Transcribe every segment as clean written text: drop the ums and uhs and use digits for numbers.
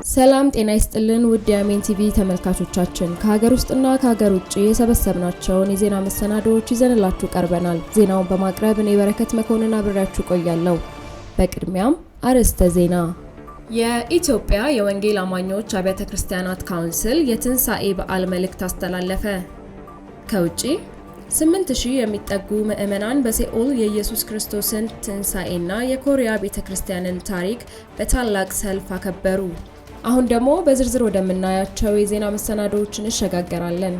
ሰላም ጤና ይስጥልን ውድ የአሜን ቲቪ ተመልካቾቻችን ከሀገር ውስጥና ከሀገር ውጭ የሰበሰብናቸውን የዜና መሰናዶዎች ይዘንላችሁ ቀርበናል። ዜናውን በማቅረብ እኔ በረከት መኮንን አብሬያችሁ ቆያለሁ። በቅድሚያም አርዕስተ ዜና። የኢትዮጵያ የወንጌል አማኞች አብያተ ክርስቲያናት ካውንስል የትንሣኤ በዓል መልእክት አስተላለፈ። ከውጪ 8000 የሚጠጉ ምዕመናን በሴኦል የኢየሱስ ክርስቶስን ትንሣኤና የኮሪያ ቤተክርስቲያንን ታሪክ በታላቅ ሰልፍ አከበሩ። አሁን ደግሞ በዝርዝር ወደምናያቸው የዜና መሰናዶዎች እንሸጋገራለን።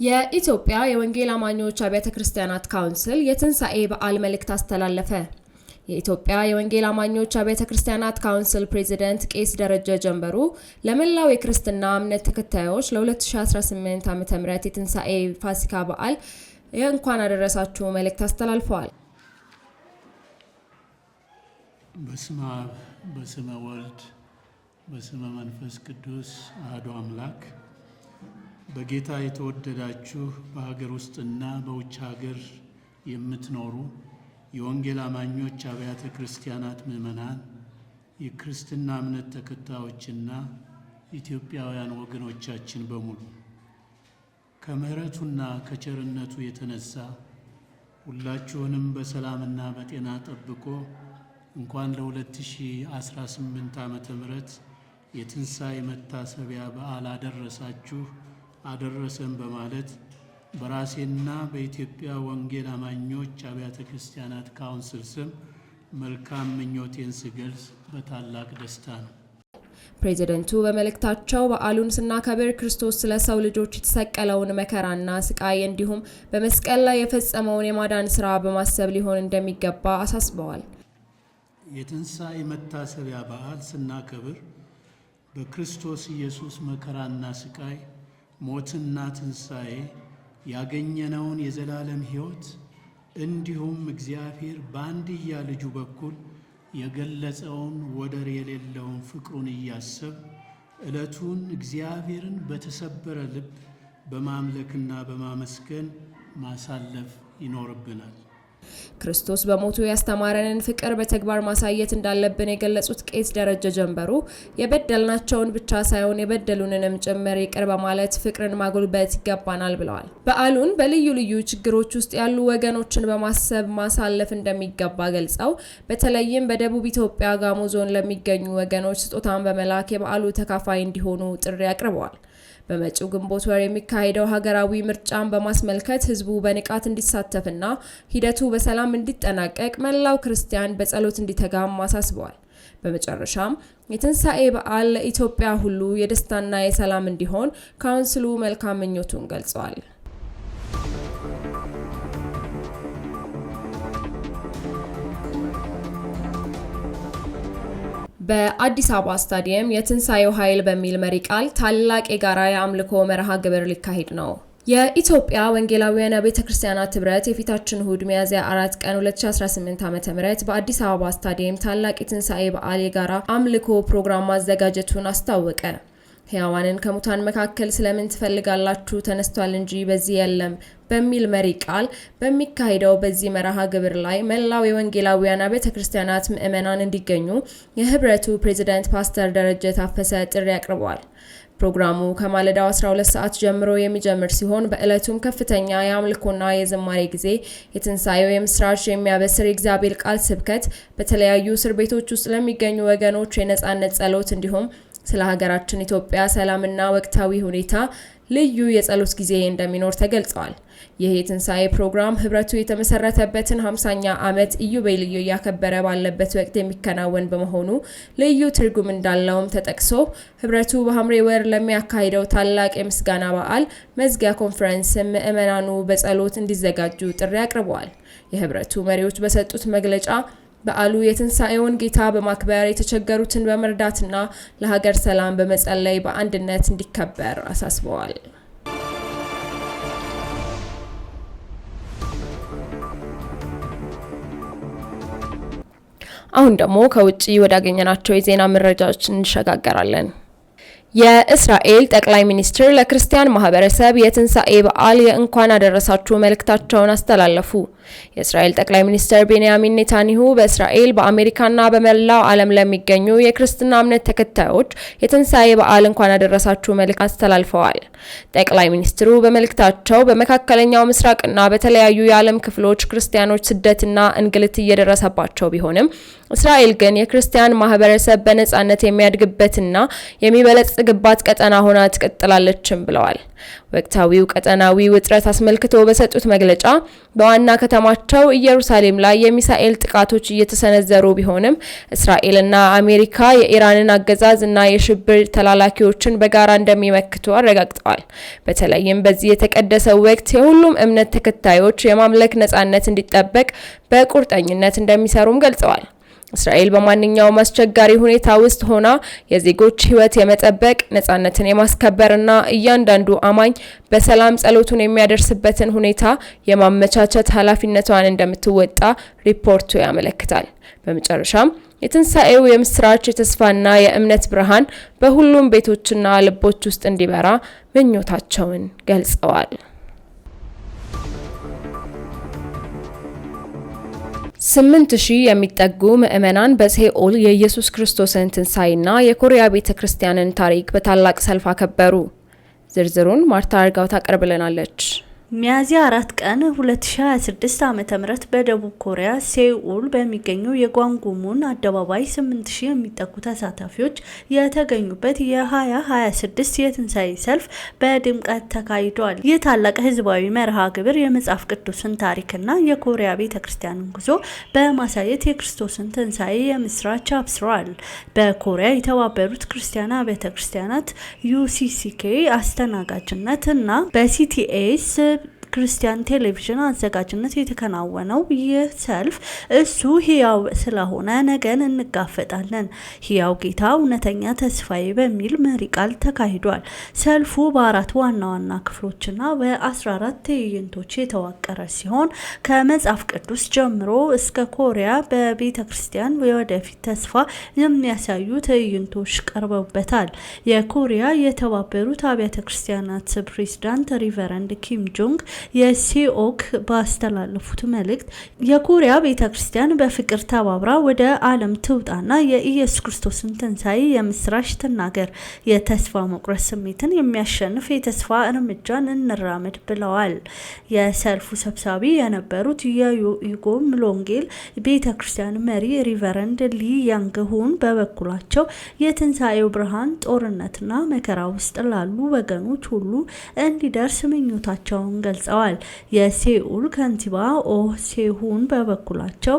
የኢትዮጵያ የወንጌል አማኞች አብያተ ክርስቲያናት ካውንስል የትንሣኤ በዓል መልእክት አስተላለፈ። የኢትዮጵያ የወንጌል አማኞች አብያተ ክርስቲያናት ካውንስል ፕሬዝዳንት ቄስ ደረጀ ጀንበሩ ለመላው የክርስትና እምነት ተከታዮች ለ2018 ዓ.ም የትንሣኤ ፋሲካ በዓል የእንኳን አደረሳችሁ መልእክት አስተላልፈዋል። በስመ አብ በስመ ወልድ በስመ መንፈስ ቅዱስ አሐዱ አምላክ። በጌታ የተወደዳችሁ በሀገር ውስጥና በውጭ ሀገር የምትኖሩ የወንጌል አማኞች አብያተ ክርስቲያናት ምዕመናን፣ የክርስትና እምነት ተከታዮችና ኢትዮጵያውያን ወገኖቻችን በሙሉ ከምሕረቱና ከቸርነቱ የተነሳ ሁላችሁንም በሰላምና በጤና ጠብቆ እንኳን ለ2018 ዓመተ ምህረት የትንሣኤ መታሰቢያ በዓል አደረሳችሁ አደረሰን በማለት በራሴና በኢትዮጵያ ወንጌል አማኞች አብያተ ክርስቲያናት ካውንስል ስም መልካም ምኞቴን ስገልጽ በታላቅ ደስታ ነው። ፕሬዝዳንቱ በመልእክታቸው በዓሉን ስናከብር ክርስቶስ ስለ ሰው ልጆች የተሰቀለውን መከራና ስቃይ እንዲሁም በመስቀል ላይ የፈጸመውን የማዳን ሥራ በማሰብ ሊሆን እንደሚገባ አሳስበዋል። የትንሣኤ መታሰቢያ በዓል ስናከብር በክርስቶስ ኢየሱስ መከራና ስቃይ፣ ሞትና ትንሣኤ ያገኘነውን የዘላለም ሕይወት እንዲሁም እግዚአብሔር በአንድያ ልጁ በኩል የገለጸውን ወደር የሌለውን ፍቅሩን እያሰብ ዕለቱን እግዚአብሔርን በተሰበረ ልብ በማምለክና በማመስገን ማሳለፍ ይኖርብናል። ክርስቶስ በሞቱ ያስተማረንን ፍቅር በተግባር ማሳየት እንዳለብን የገለጹት ቄስ ደረጀ ጀንበሩ የበደልናቸውን ብቻ ሳይሆን የበደሉንንም ጭምር ይቅር በማለት ፍቅርን ማጎልበት ይገባናል ብለዋል። በዓሉን በልዩ ልዩ ችግሮች ውስጥ ያሉ ወገኖችን በማሰብ ማሳለፍ እንደሚገባ ገልጸው በተለይም በደቡብ ኢትዮጵያ ጋሞ ዞን ለሚገኙ ወገኖች ስጦታን በመላክ የበዓሉ ተካፋይ እንዲሆኑ ጥሪ አቅርበዋል። በመጪው ግንቦት ወር የሚካሄደው ሀገራዊ ምርጫን በማስመልከት ህዝቡ በንቃት እንዲሳተፍና ሂደቱ በሰላም እንዲጠናቀቅ መላው ክርስቲያን በጸሎት እንዲተጋም አሳስበዋል። በመጨረሻም የትንሣኤ በዓል ለኢትዮጵያ ሁሉ የደስታና የሰላም እንዲሆን ካውንስሉ መልካም ምኞቱን ገልጸዋል። በአዲስ አበባ ስታዲየም የትንሣኤው ኃይል በሚል መሪ ቃል ታላቅ የጋራ የአምልኮ መርሃ ግብር ሊካሄድ ነው። የኢትዮጵያ ወንጌላውያን ቤተ ክርስቲያናት ኅብረት የፊታችን እሁድ ሚያዝያ 4 ቀን 2018 ዓ.ም በአዲስ አበባ ስታዲየም ታላቅ የትንሣኤ በዓል የጋራ አምልኮ ፕሮግራም ማዘጋጀቱን አስታወቀ። ሕያዋንን ከሙታን መካከል ስለምን ትፈልጋላችሁ ተነስቷል እንጂ በዚህ የለም በሚል መሪ ቃል በሚካሄደው በዚህ መርሃ ግብር ላይ መላው የወንጌላውያን ቤተ ክርስቲያናት ምዕመናን እንዲገኙ የኅብረቱ ፕሬዝዳንት ፓስተር ደረጀ ታፈሰ ጥሪ አቅርበዋል። ፕሮግራሙ ከማለዳው 12 ሰዓት ጀምሮ የሚጀምር ሲሆን በዕለቱም ከፍተኛ የአምልኮና የዝማሬ ጊዜ፣ የትንሣኤው የምስራች የሚያበስር የእግዚአብሔር ቃል ስብከት፣ በተለያዩ እስር ቤቶች ውስጥ ለሚገኙ ወገኖች የነጻነት ጸሎት እንዲሁም ስለ ሀገራችን ኢትዮጵያ ሰላምና ወቅታዊ ሁኔታ ልዩ የጸሎት ጊዜ እንደሚኖር ተገልጿል። ይህ የትንሣኤ ፕሮግራም ኅብረቱ የተመሰረተበትን 50ኛ ዓመት ኢዮቤልዩ እያከበረ ባለበት ወቅት የሚከናወን በመሆኑ ልዩ ትርጉም እንዳለውም ተጠቅሶ ኅብረቱ በሐምሌ ወር ለሚያካሂደው ታላቅ የምስጋና በዓል መዝጊያ ኮንፈረንስም ምዕመናኑ በጸሎት እንዲዘጋጁ ጥሪ አቅርበዋል። የኅብረቱ መሪዎች በሰጡት መግለጫ በዓሉ የትንሣኤውን ጌታ በማክበር የተቸገሩትን በመርዳትና ለሀገር ሰላም በመጸለይ በአንድነት እንዲከበር አሳስበዋል። አሁን ደግሞ ከውጪ ወዳገኘናቸው የዜና መረጃዎች እንሸጋገራለን። የእስራኤል ጠቅላይ ሚኒስትር ለክርስቲያን ማህበረሰብ የትንሳኤ በዓል የእንኳን አደረሳችሁ መልእክታቸውን አስተላለፉ። የእስራኤል ጠቅላይ ሚኒስትር ቤንያሚን ኔታንያሁ በእስራኤል በአሜሪካና በመላው ዓለም ለሚገኙ የክርስትና እምነት ተከታዮች የትንሳኤ በዓል እንኳን አደረሳችሁ መልእክት አስተላልፈዋል። ጠቅላይ ሚኒስትሩ በመልእክታቸው በመካከለኛው ምስራቅና በተለያዩ የዓለም ክፍሎች ክርስቲያኖች ስደትና እንግልት እየደረሰባቸው ቢሆንም እስራኤል ግን የክርስቲያን ማህበረሰብ በነጻነት የሚያድግበትና የሚበለጽግባት ቀጠና ሆና ትቀጥላለችም ብለዋል። ወቅታዊው ቀጠናዊ ውጥረት አስመልክቶ በሰጡት መግለጫ በዋና ከተማቸው ኢየሩሳሌም ላይ የሚሳኤል ጥቃቶች እየተሰነዘሩ ቢሆንም እስራኤልና አሜሪካ የኢራንን አገዛዝ እና የሽብር ተላላኪዎችን በጋራ እንደሚመክቱ አረጋግጠዋል። በተለይም በዚህ የተቀደሰው ወቅት የሁሉም እምነት ተከታዮች የማምለክ ነጻነት እንዲጠበቅ በቁርጠኝነት እንደሚሰሩም ገልጸዋል። እስራኤል በማንኛውም አስቸጋሪ ሁኔታ ውስጥ ሆና የዜጎች ሕይወት የመጠበቅ ነጻነትን የማስከበርና እያንዳንዱ አማኝ በሰላም ጸሎቱን የሚያደርስበትን ሁኔታ የማመቻቸት ኃላፊነቷን እንደምትወጣ ሪፖርቱ ያመለክታል። በመጨረሻም የትንሳኤው የምስራች የተስፋና የእምነት ብርሃን በሁሉም ቤቶችና ልቦች ውስጥ እንዲበራ ምኞታቸውን ገልጸዋል። 8000 የሚጠጉ ምዕመናን በሴኦል የኢየሱስ ክርስቶስን ትንሳኤና የኮሪያ ቤተክርስቲያንን ታሪክ በታላቅ ሰልፍ አከበሩ። ዝርዝሩን ማርታ አርጋው ታቀርብልናለች። ሚያዝያ 4 ቀን 2026 ዓ.ም በደቡብ ኮሪያ ሴኡል በሚገኘው የጓንጉሙን አደባባይ 8000 የሚጠጉ ተሳታፊዎች የተገኙበት የ2026 የትንሳኤ ሰልፍ በድምቀት ተካሂዷል። ይህ ታላቅ ህዝባዊ መርሃ ግብር የመጽሐፍ ቅዱስን ታሪክና የኮሪያ ቤተክርስቲያንን ጉዞ በማሳየት የክርስቶስን ትንሳኤ የምስራች አብስሯል። በኮሪያ የተባበሩት ክርስቲያን ቤተክርስቲያናት UCCK አስተናጋጅነት እና በCTS ክርስቲያን ቴሌቪዥን አዘጋጅነት የተከናወነው ይህ ሰልፍ እሱ ሕያው ስለሆነ ነገን እንጋፈጣለን፣ ሕያው ጌታ እውነተኛ ተስፋዬ በሚል መሪ ቃል ተካሂዷል። ሰልፉ በአራት ዋና ዋና ክፍሎችና በ14 ትዕይንቶች የተዋቀረ ሲሆን ከመጽሐፍ ቅዱስ ጀምሮ እስከ ኮሪያ በቤተክርስቲያን የወደፊት ተስፋ የሚያሳዩ ትዕይንቶች ቀርበውበታል። የኮሪያ የተባበሩት አብያተ ክርስቲያናት ፕሬዝዳንት ሪቨረንድ ኪም ጆንግ የሲኦክ ባስተላለፉት መልእክት የኮሪያ ቤተክርስቲያን በፍቅር ተባብራ ወደ ዓለም ትውጣና የኢየሱስ ክርስቶስን ትንሳኤ የምስራች ትናገር፣ የተስፋ መቁረጥ ስሜትን የሚያሸንፍ የተስፋ እርምጃን እንራመድ ብለዋል። የሰልፉ ሰብሳቢ የነበሩት የዩጎ ምሎንጌል ቤተክርስቲያን መሪ ሪቨረንድ ሊ ያንግሁን በበኩላቸው የትንሳኤው ብርሃን ጦርነትና መከራ ውስጥ ላሉ ወገኖች ሁሉ እንዲደርስ ምኞታቸውን ገልጸዋል። የሴኡል ከንቲባ ኦ ሴሁን በበኩላቸው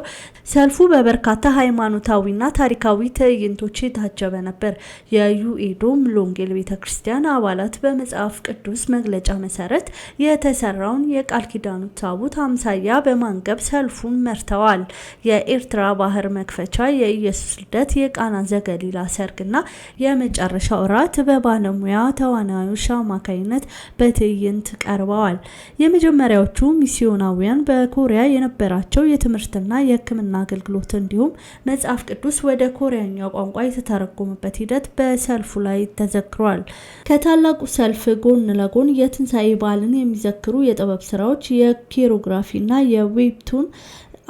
ሰልፉ በበርካታ ሃይማኖታዊና ታሪካዊ ትዕይንቶች የታጀበ ነበር። የዩኤዶ ምሎንጌል ቤተክርስቲያን አባላት በመጽሐፍ ቅዱስ መግለጫ መሰረት የተሰራውን የቃል ኪዳኑ ታቦት አምሳያ በማንገብ ሰልፉን መርተዋል። የኤርትራ ባህር መክፈቻ፣ የኢየሱስ ልደት፣ የቃና ዘገሊላ ሰርግና የመጨረሻው ራት በባለሙያ ተዋናዮች አማካይነት በትዕይንት ቀርበዋል። የመጀመሪያዎቹ ሚስዮናውያን በኮሪያ የነበራቸው የትምህርትና የሕክምና አገልግሎት እንዲሁም መጽሐፍ ቅዱስ ወደ ኮሪያኛ ቋንቋ የተተረጎመበት ሂደት በሰልፉ ላይ ተዘክሯል። ከታላቁ ሰልፍ ጎን ለጎን የትንሳኤ በዓልን የሚዘክሩ የጥበብ ስራዎች፣ የኬሮግራፊና የዌብቱን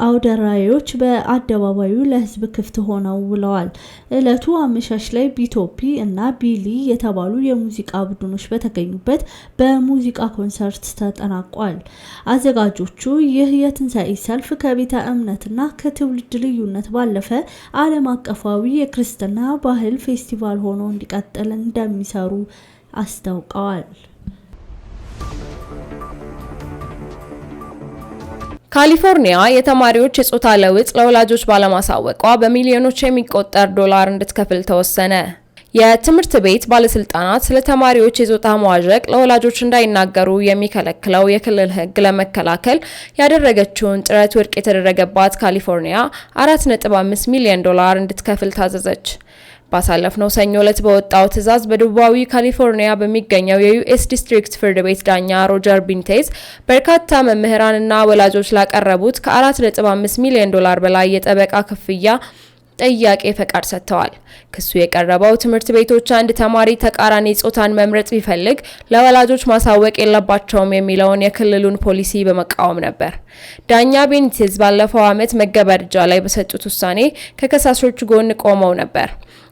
አውደራዮች በአደባባዩ ለህዝብ ክፍት ሆነው ውለዋል። እለቱ አመሻሽ ላይ ቢቶፒ እና ቢሊ የተባሉ የሙዚቃ ቡድኖች በተገኙበት በሙዚቃ ኮንሰርት ተጠናቋል። አዘጋጆቹ ይህ የትንሳኤ ሰልፍ ከቤተ እምነትና ከትውልድ ልዩነት ባለፈ ዓለም አቀፋዊ የክርስትና ባህል ፌስቲቫል ሆኖ እንዲቀጥል እንደሚሰሩ አስታውቀዋል። ካሊፎርኒያ የተማሪዎች የጾታ ለውጥ ለወላጆች ባለማሳወቋ በሚሊዮኖች የሚቆጠር ዶላር እንድትከፍል ተወሰነ። የትምህርት ቤት ባለስልጣናት ስለ ተማሪዎች የጾታ መዋዠቅ ለወላጆች እንዳይናገሩ የሚከለክለው የክልል ሕግ ለመከላከል ያደረገችውን ጥረት ውድቅ የተደረገባት ካሊፎርኒያ 4.5 ሚሊዮን ዶላር እንድትከፍል ታዘዘች። ባሳለፍነው ሰኞ ዕለት በወጣው ትዕዛዝ በደቡባዊ ካሊፎርኒያ በሚገኘው የዩኤስ ዲስትሪክት ፍርድ ቤት ዳኛ ሮጀር ቢንቴዝ በርካታ መምህራንና ወላጆች ላቀረቡት ከ4.5 ሚሊዮን ዶላር በላይ የጠበቃ ክፍያ ጥያቄ ፈቃድ ሰጥተዋል። ክሱ የቀረበው ትምህርት ቤቶች አንድ ተማሪ ተቃራኒ ጾታን መምረጥ ቢፈልግ ለወላጆች ማሳወቅ የለባቸውም የሚለውን የክልሉን ፖሊሲ በመቃወም ነበር። ዳኛ ቤኒቴዝ ባለፈው ዓመት መገባደጃ ላይ በሰጡት ውሳኔ ከከሳሾቹ ጎን ቆመው ነበር።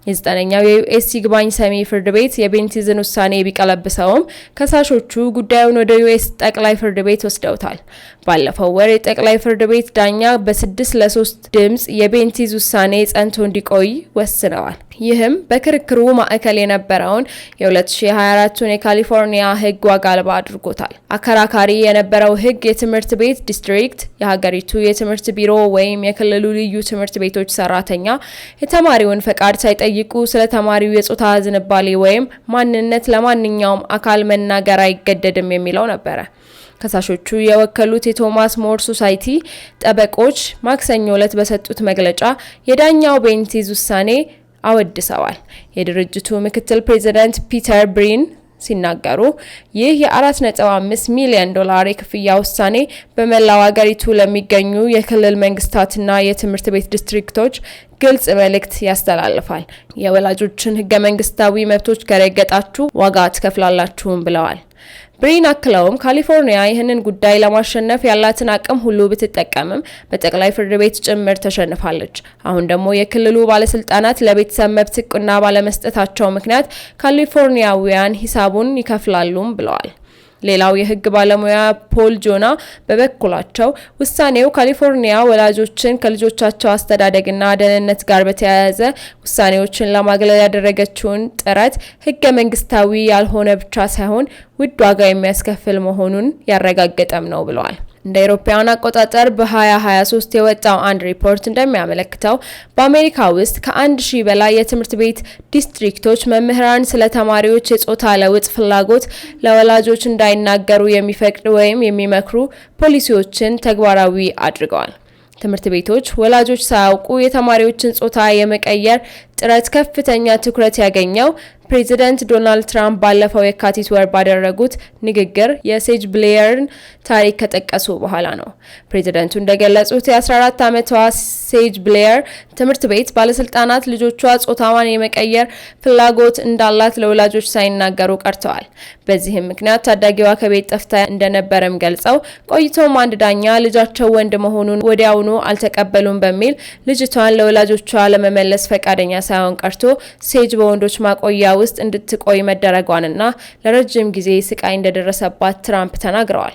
የ9ኛው የዩኤስ ይግባኝ ሰሚ ፍርድ ቤት የቤኒቴዝን ውሳኔ ቢቀለብሰውም ከሳሾቹ ጉዳዩን ወደ ዩኤስ ጠቅላይ ፍርድ ቤት ወስደውታል። ባለፈው ወር የጠቅላይ ፍርድ ቤት ዳኛ በ6-3 ድምጽ የቤኒቴዝ ውሳኔ ጸንቶ እንዲቆይ ወስነዋል። ይህም በክርክሩ ማዕከል የነበረውን የ2024ቱን የካሊፎርኒያ ሕግ ዋጋ አልባ አድርጎታል። አከራካሪ የነበረው ሕግ የትምህርት ቤት ዲስትሪክት፣ የሀገሪቱ የትምህርት ቢሮ ወይም የክልሉ ልዩ ትምህርት ቤቶች ሰራተኛ የተማሪውን ፈቃድ ሳይጠይቁ ስለ ተማሪው የጾታ ዝንባሌ ወይም ማንነት ለማንኛውም አካል መናገር አይገደድም የሚለው ነበረ። ከሳሾቹ የወከሉት የቶማስ ሞር ሶሳይቲ ጠበቆች ማክሰኞ ዕለት በሰጡት መግለጫ የዳኛው ቤኒቴዝ ውሳኔ አወድሰዋል። የድርጅቱ ምክትል ፕሬዚዳንት ፒተር ብሪን ሲናገሩ ይህ የ$4.5 ሚሊዮን የክፍያ ውሳኔ በመላው ሀገሪቱ ለሚገኙ የክልል መንግስታትና የትምህርት ቤት ዲስትሪክቶች ግልጽ መልእክት ያስተላልፋል። የወላጆችን ህገ መንግስታዊ መብቶች ከረገጣችሁ ዋጋ ትከፍላላችሁም ብለዋል። ብሪን አክለውም ካሊፎርኒያ ይህንን ጉዳይ ለማሸነፍ ያላትን አቅም ሁሉ ብትጠቀምም በጠቅላይ ፍርድ ቤት ጭምር ተሸንፋለች። አሁን ደግሞ የክልሉ ባለስልጣናት ለቤተሰብ መብት እውቅና ባለመስጠታቸው ምክንያት ካሊፎርኒያውያን ሂሳቡን ይከፍላሉም ብለዋል። ሌላው የህግ ባለሙያ ፖል ጆና በበኩላቸው ውሳኔው ካሊፎርኒያ ወላጆችን ከልጆቻቸው አስተዳደግና ደህንነት ጋር በተያያዘ ውሳኔዎችን ለማግለል ያደረገችውን ጥረት ህገ መንግስታዊ ያልሆነ ብቻ ሳይሆን ውድ ዋጋ የሚያስከፍል መሆኑን ያረጋገጠም ነው ብለዋል። እንደ አውሮፓውያን አቆጣጠር በ2023 የወጣው አንድ ሪፖርት እንደሚያመለክተው በአሜሪካ ውስጥ ከ1000 በላይ የትምህርት ቤት ዲስትሪክቶች መምህራን ስለ ተማሪዎች የጾታ ለውጥ ፍላጎት ለወላጆች እንዳይናገሩ የሚፈቅድ ወይም የሚመክሩ ፖሊሲዎችን ተግባራዊ አድርገዋል። ትምህርት ቤቶች ወላጆች ሳያውቁ የተማሪዎችን ጾታ የመቀየር ጥረት ከፍተኛ ትኩረት ያገኘው ፕሬዚዳንት ዶናልድ ትራምፕ ባለፈው የካቲት ወር ባደረጉት ንግግር የሴጅ ብሌየርን ታሪክ ከጠቀሱ በኋላ ነው። ፕሬዚዳንቱ እንደገለጹት የ14 ዓመቷ ሴጅ ብሌየር ትምህርት ቤት ባለስልጣናት ልጆቿ ጾታዋን የመቀየር ፍላጎት እንዳላት ለወላጆች ሳይናገሩ ቀርተዋል። በዚህም ምክንያት ታዳጊዋ ከቤት ጠፍታ እንደነበረም ገልጸው ቆይቶም አንድ ዳኛ ልጃቸው ወንድ መሆኑን ወዲያውኑ አልተቀበሉም በሚል ልጅቷን ለወላጆቿ ለመመለስ ፈቃደኛ ሳይሆን ቀርቶ ሴጅ በወንዶች ማቆያ ውስጥ እንድትቆይ መደረጓንና ለረጅም ጊዜ ስቃይ እንደደረሰባት ትራምፕ ተናግረዋል።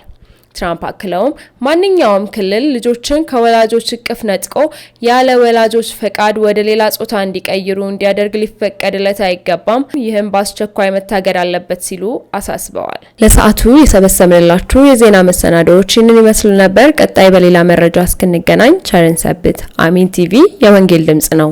ትራምፕ አክለውም ማንኛውም ክልል ልጆችን ከወላጆች እቅፍ ነጥቆ ያለ ወላጆች ፈቃድ ወደ ሌላ ጾታ እንዲቀይሩ እንዲያደርግ ሊፈቀድለት አይገባም፣ ይህም በአስቸኳይ መታገድ አለበት ሲሉ አሳስበዋል። ለሰዓቱ የሰበሰብንላችሁ የዜና መሰናዶዎች ይህንን ይመስሉ ነበር። ቀጣይ በሌላ መረጃ እስክንገናኝ ቸርን ሰንብት። አሚን ቲቪ የወንጌል ድምጽ ነው።